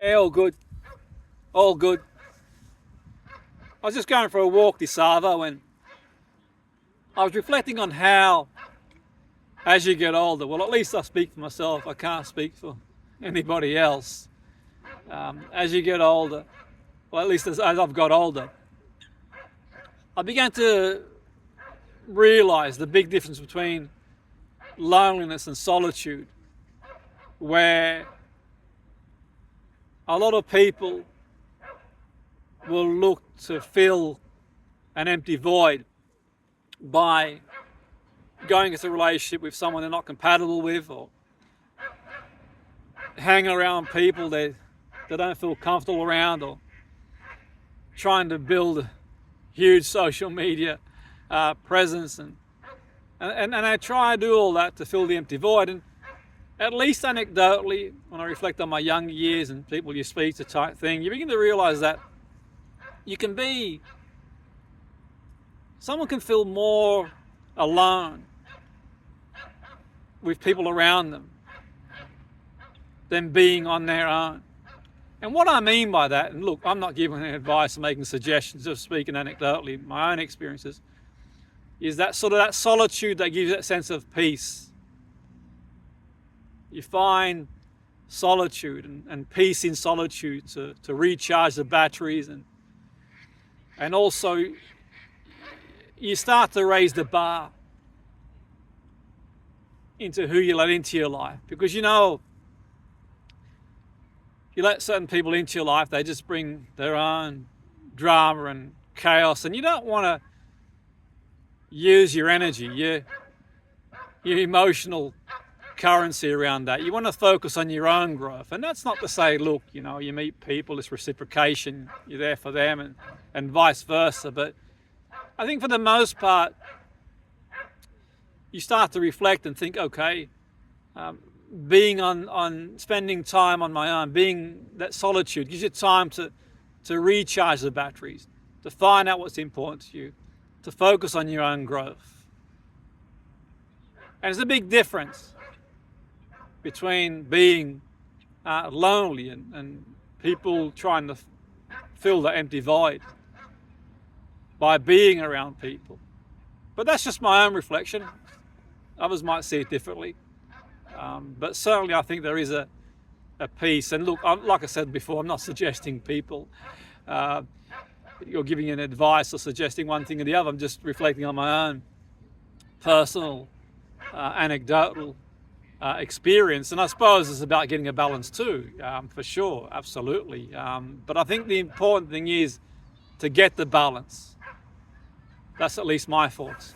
Yeah, all good. All good. I was just going for a walk this Arvo and I was reflecting on how, as you get older, well, at least I speak for myself, I can't speak for anybody else. As you get older, well, at least as I've got older, I began to realize the big difference between loneliness and solitude, where a lot of people will look to fill an empty void by going into a relationship with someone they're not compatible with, or hanging around people they don't feel comfortable around, or trying to build a huge social media presence, and I try to do all that to fill the empty void. And at least anecdotally, when I reflect on my younger years and people you speak to type thing, you begin to realize that someone can feel more alone with people around them than being on their own. And what I mean by that, and look, I'm not giving any advice or making suggestions, just speaking anecdotally, my own experiences, is that sort of that solitude that gives you that sense of peace. You find solitude and peace in solitude to recharge the batteries, and also you start to raise the bar into who you let into your life. Because you let certain people into your life, they just bring their own drama and chaos, and you don't want to use your energy, your emotional currency around that. You want to focus on your own growth. And that's not to say, look, you meet people, it's reciprocation, you're there for them, and vice versa. But I think for the most part, you start to reflect and think, okay, spending time on my own, being that solitude gives you time to recharge the batteries, to find out what's important to you, to focus on your own growth. And there's a big difference between being lonely and people trying to fill the empty void by being around people. But that's just my own reflection. Others might see it differently. But certainly I think there is a peace. And look, like I said before, I'm not suggesting people you're giving an advice or suggesting one thing or the other. I'm just reflecting on my own personal anecdotal experience. And I suppose it's about getting a balance too, for sure, absolutely. But I think the important thing is to get the balance. That's at least my thoughts.